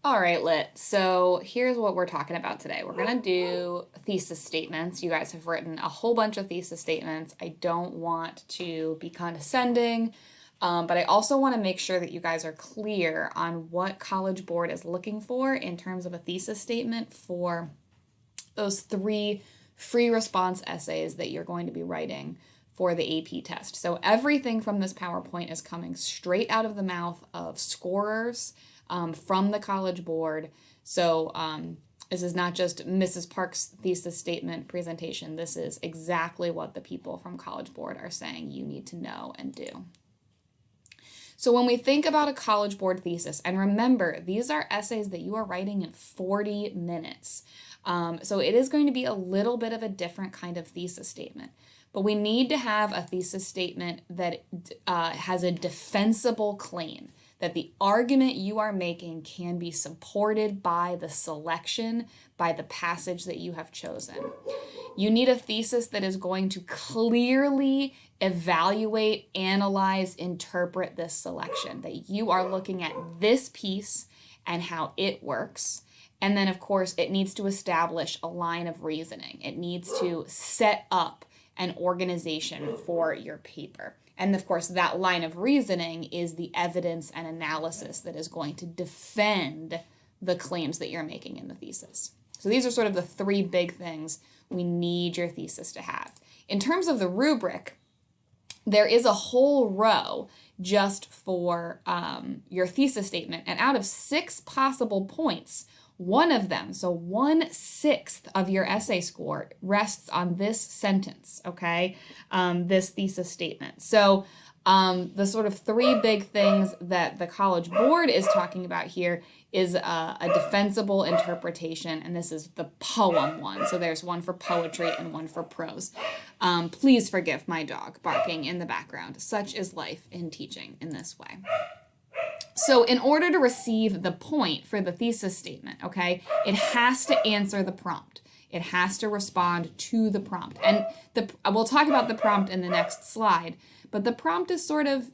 All right, Lit. So here's what we're talking about today. We're going to do thesis statements. You guys have written a whole bunch of thesis statements. I don't want to be condescending, but I also want to make sure that you guys are clear on what College Board is looking for in terms of a thesis statement for those 3 free response essays that you're going to be writing for the AP test. So everything from this PowerPoint is coming straight out of the mouth of scorers from the College Board. So this is not just Mrs. Park's thesis statement presentation. This is exactly what the people from College Board are saying you need to know and do. So when we think about a College Board thesis, and remember, these are essays that you are writing in 40 minutes. So it is going to be a little bit of a different kind of thesis statement. But we need to have a thesis statement that has a defensible claim, that the argument you are making can be supported by the selection, by the passage that you have chosen. You need a thesis that is going to clearly evaluate, analyze, interpret this selection, that you are looking at this piece and how it works. And then, of course, it needs to establish a line of reasoning. It needs to set up an organization for your paper. And of course, that line of reasoning is the evidence and analysis that is going to defend the claims that you're making in the thesis. So these are sort of the 3 big things we need your thesis to have. In terms of the rubric, there is a whole row just for your thesis statement. And out of 6 possible points, one of them, so 1/6 of your essay score, rests on this sentence, okay? This thesis statement. So the sort of 3 big things that the College Board is talking about here is a defensible interpretation, and this is the poem one. So there's one for poetry and one for prose. Please forgive my dog barking in the background. Such is life in teaching in this way. So in order to receive the point for the thesis statement, okay, it has to answer the prompt. It has to respond to the prompt. And we'll talk about the prompt in the next slide, but the prompt is sort of,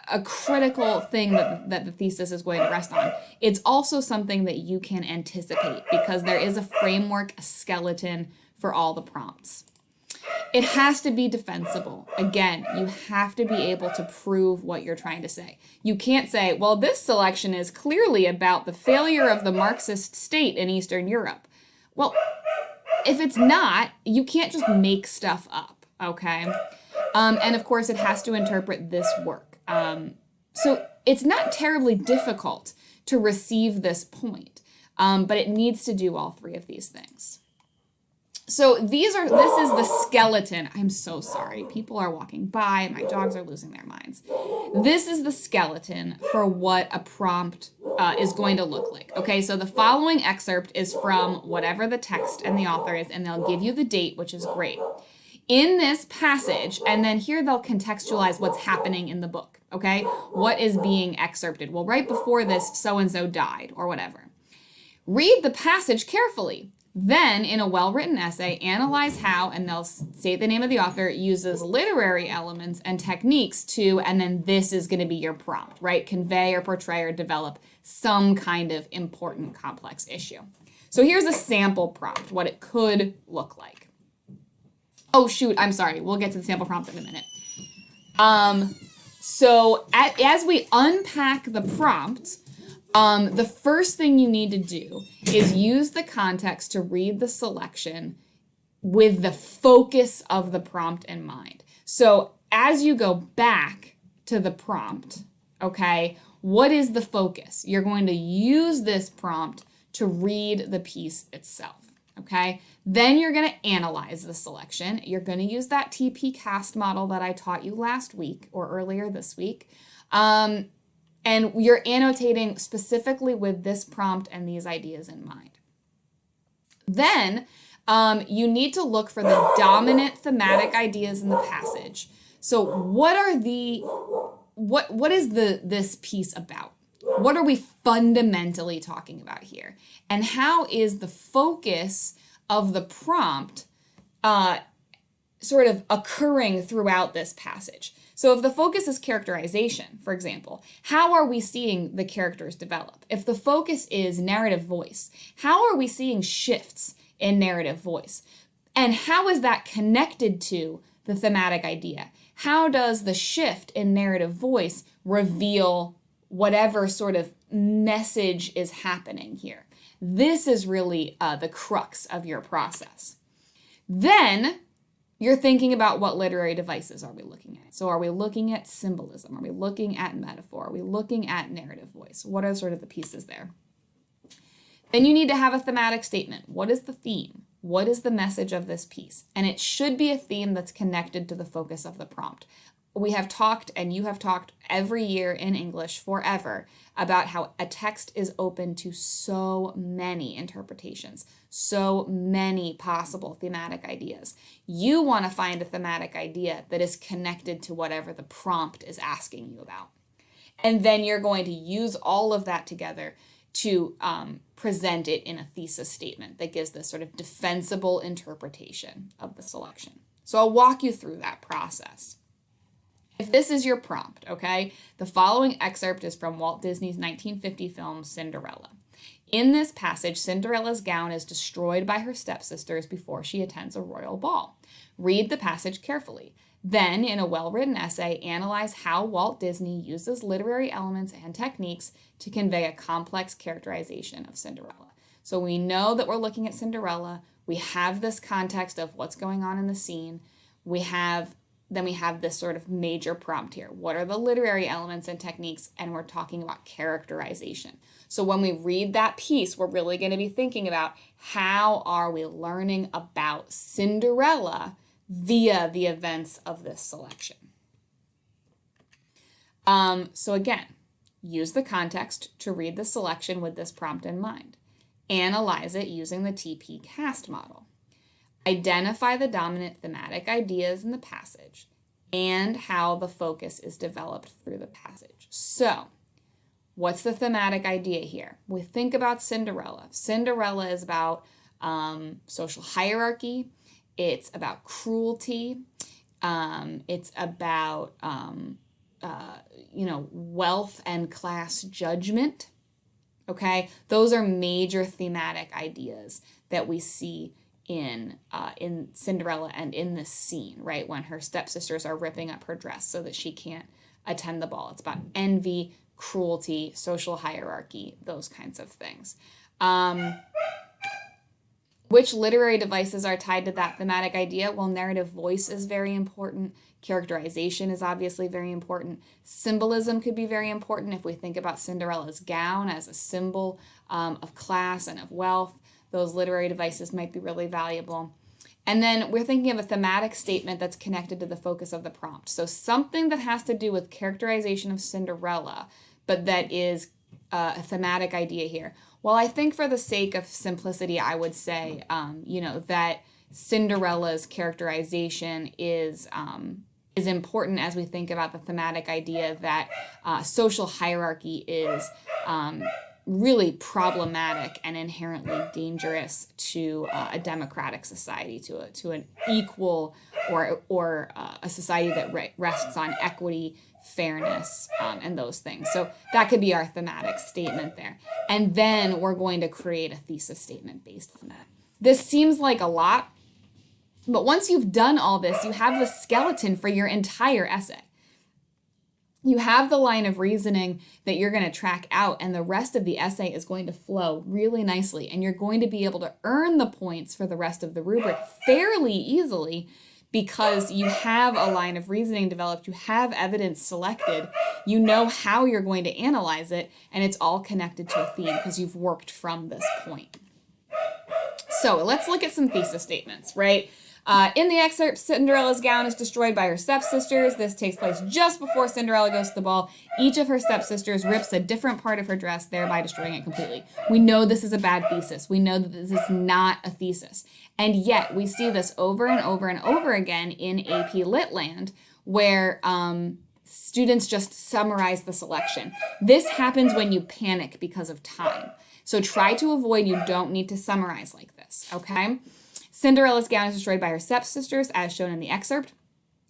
a critical thing that the thesis is going to rest on. It's also something that you can anticipate because there is a framework, a skeleton for all the prompts. It has to be defensible. Again, you have to be able to prove what you're trying to say. You can't say, well, this selection is clearly about the failure of the Marxist state in Eastern Europe. Well, if it's not, you can't just make stuff up, okay? And of course, it has to interpret this work. So it's not terribly difficult to receive this point, but it needs to do all 3 of these things. So this is the skeleton. I'm so sorry. People are walking by. My dogs are losing their minds. This is the skeleton for what a prompt is going to look like. Okay, so the following excerpt is from whatever the text and the author is, and they'll give you the date, which is great. In this passage, and then here they'll contextualize what's happening in the book, okay? What is being excerpted? Well, right before this, so-and-so died, or whatever. Read the passage carefully. Then, in a well-written essay, analyze how, and they'll state the name of the author, uses literary elements and techniques to, and then this is going to be your prompt, right? Convey or portray or develop some kind of important complex issue. So here's a sample prompt, what it could look like. Oh, shoot, I'm sorry. We'll get to the sample prompt in a minute. So as we unpack the prompt, the first thing you need to do is use the context to read the selection with the focus of the prompt in mind. So as you go back to the prompt, okay, what is the focus? You're going to use this prompt to read the piece itself, okay? Then you're going to analyze the selection. You're going to use that TP cast model that I taught you last week or earlier this week. And you're annotating specifically with this prompt and these ideas in mind. Then you need to look for the dominant thematic ideas in the passage. So what is this piece about? What are we fundamentally talking about here? And how is the focus of the prompt sort of occurring throughout this passage. So if the focus is characterization, for example, how are we seeing the characters develop? If the focus is narrative voice, how are we seeing shifts in narrative voice? And how is that connected to the thematic idea? How does the shift in narrative voice reveal whatever sort of message is happening here? This is really the crux of your process. Then you're thinking about what literary devices are we looking at. So are we looking at symbolism? Are we looking at metaphor? Are we looking at narrative voice? What are sort of the pieces there? Then you need to have a thematic statement. What is the theme? What is the message of this piece? And it should be a theme that's connected to the focus of the prompt. We have talked, and you have talked every year in English forever, about how a text is open to so many interpretations, so many possible thematic ideas. You want to find a thematic idea that is connected to whatever the prompt is asking you about. And then you're going to use all of that together to present it in a thesis statement that gives this sort of defensible interpretation of the selection. So I'll walk you through that process. If this is your prompt, okay, the following excerpt is from Walt Disney's 1950 film Cinderella. In this passage, Cinderella's gown is destroyed by her stepsisters before she attends a royal ball. Read the passage carefully. Then, in a well-written essay, analyze how Walt Disney uses literary elements and techniques to convey a complex characterization of Cinderella. So we know that we're looking at Cinderella. We have this context of what's going on in the scene. Then we have this sort of major prompt here. What are the literary elements and techniques? And we're talking about characterization. So when we read that piece, we're really going to be thinking about how are we learning about Cinderella via the events of this selection. So again, use the context to read the selection with this prompt in mind. Analyze it using the TP cast model. Identify the dominant thematic ideas in the passage and how the focus is developed through the passage. So, what's the thematic idea here? We think about Cinderella. Cinderella is about social hierarchy. It's about cruelty. It's about wealth and class judgment. Okay, those are major thematic ideas that we see in Cinderella and in this scene, right? When her stepsisters are ripping up her dress so that she can't attend the ball. It's about envy, cruelty, social hierarchy, those kinds of things. Which literary devices are tied to that thematic idea? Well, narrative voice is very important. Characterization is obviously very important. Symbolism could be very important if we think about Cinderella's gown as a symbol of class and of wealth. Those literary devices might be really valuable. And then we're thinking of a thematic statement that's connected to the focus of the prompt. So something that has to do with characterization of Cinderella, but that is a thematic idea here. Well, I think for the sake of simplicity, I would say, that Cinderella's characterization is important as we think about the thematic idea that social hierarchy is really problematic and inherently dangerous to a democratic society, to an equal or a society that rests on equity, fairness, and those things. So that could be our thematic statement there. And then we're going to create a thesis statement based on that. This seems like a lot, but once you've done all this, you have the skeleton for your entire essay. You have the line of reasoning that you're going to track out, and the rest of the essay is going to flow really nicely, and you're going to be able to earn the points for the rest of the rubric fairly easily because you have a line of reasoning developed, you have evidence selected, you know how you're going to analyze it, and it's all connected to a theme because you've worked from this point. So let's look at some thesis statements, right? In the excerpt, Cinderella's gown is destroyed by her stepsisters. This takes place just before Cinderella goes to the ball. Each of her stepsisters rips a different part of her dress, thereby destroying it completely. We know this is a bad thesis. We know that this is not a thesis. And yet, we see this over and over and over again in AP Litland, where students just summarize the selection. This happens when you panic because of time. So try to avoid, you don't need to summarize like this, okay? Cinderella's gown is destroyed by her stepsisters, as shown in the excerpt.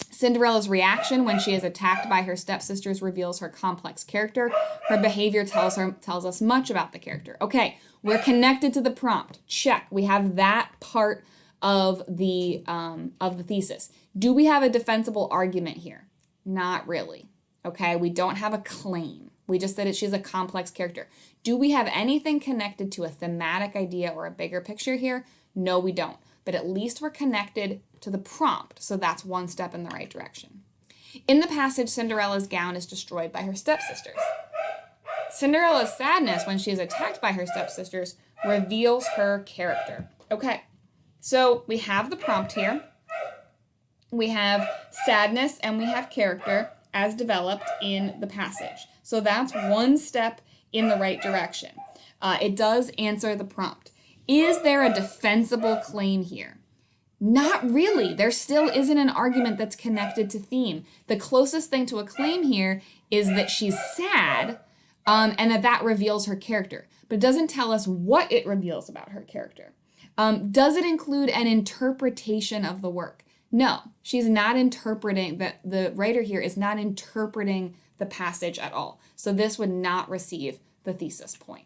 Cinderella's reaction when she is attacked by her stepsisters reveals her complex character. Her behavior tells us much about the character. Okay, we're connected to the prompt. Check. We have that part of the thesis. Do we have a defensible argument here? Not really. Okay, we don't have a claim. We just said she's a complex character. Do we have anything connected to a thematic idea or a bigger picture here? No, we don't. But at least we're connected to the prompt, so that's one step in the right direction. In the passage, Cinderella's gown is destroyed by her stepsisters. Cinderella's sadness when she is attacked by her stepsisters reveals her character. Okay, so we have the prompt here. We have sadness and we have character as developed in the passage. So that's one step in the right direction. It does answer the prompt. Is there a defensible claim here? Not really. There still isn't an argument that's connected to theme. The closest thing to a claim here is that she's sad, and that reveals her character. But it doesn't tell us what it reveals about her character. Does it include an interpretation of the work? No, she's not interpreting, the writer here is not interpreting the passage at all. So this would not receive the thesis point.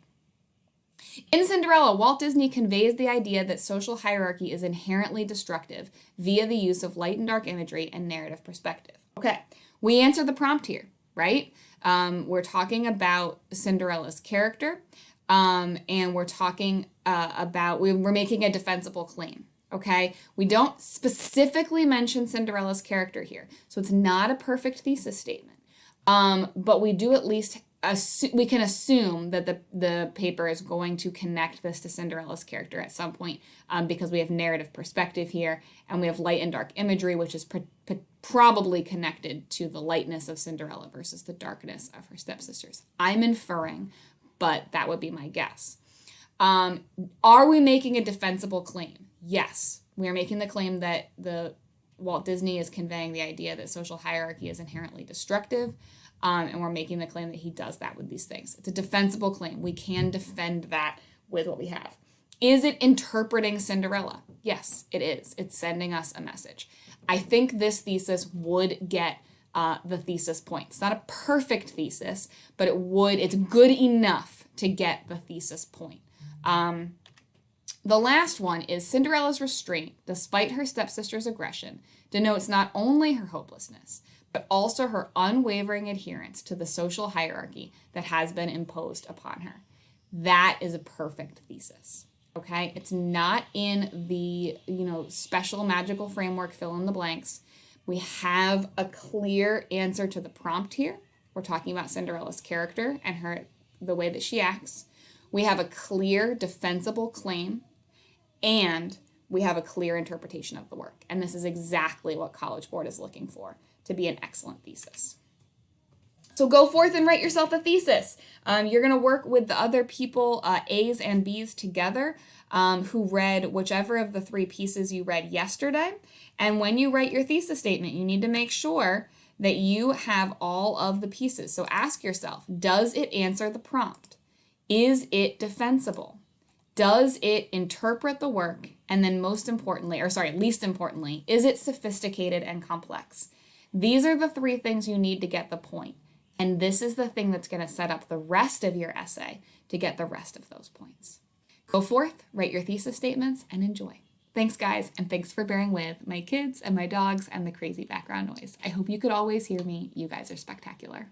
In Cinderella, Walt Disney conveys the idea that social hierarchy is inherently destructive via the use of light and dark imagery and narrative perspective. Okay, we answer the prompt here, right? We're talking about Cinderella's character, and we're talking we're making a defensible claim. Okay, we don't specifically mention Cinderella's character here, so it's not a perfect thesis statement. But we do at least we can assume that the paper is going to connect this to Cinderella's character at some point, because we have narrative perspective here, and we have light and dark imagery, which is probably connected to the lightness of Cinderella versus the darkness of her stepsisters. I'm inferring, but that would be my guess. Are we making a defensible claim? Yes, we are making the claim that Walt Disney is conveying the idea that social hierarchy is inherently destructive, and we're making the claim that he does that with these things. It's a defensible claim. We can defend that with what we have. Is it interpreting Cinderella? Yes, it is. It's sending us a message. I think this thesis would get the thesis point. It's not a perfect thesis, but it's good enough to get the thesis point. The last one is Cinderella's restraint, despite her stepsister's aggression, denotes not only her hopelessness, but also her unwavering adherence to the social hierarchy that has been imposed upon her. That is a perfect thesis. Okay, it's not in the special magical framework fill in the blanks. We have a clear answer to the prompt here. We're talking about Cinderella's character and the way that she acts. We have a clear defensible claim, and we have a clear interpretation of the work. And this is exactly what College Board is looking for to be an excellent thesis. So go forth and write yourself a thesis. You're going to work with the other people, A's and B's together, who read whichever of the 3 pieces you read yesterday. And when you write your thesis statement, you need to make sure that you have all of the pieces. So ask yourself, does it answer the prompt? Is it defensible? Does it interpret the work? And then least importantly, is it sophisticated and complex? These are the 3 things you need to get the point. And this is the thing that's going to set up the rest of your essay to get the rest of those points. Go forth, write your thesis statements, and enjoy. Thanks, guys, and thanks for bearing with my kids and my dogs and the crazy background noise. I hope you could always hear me. You guys are spectacular.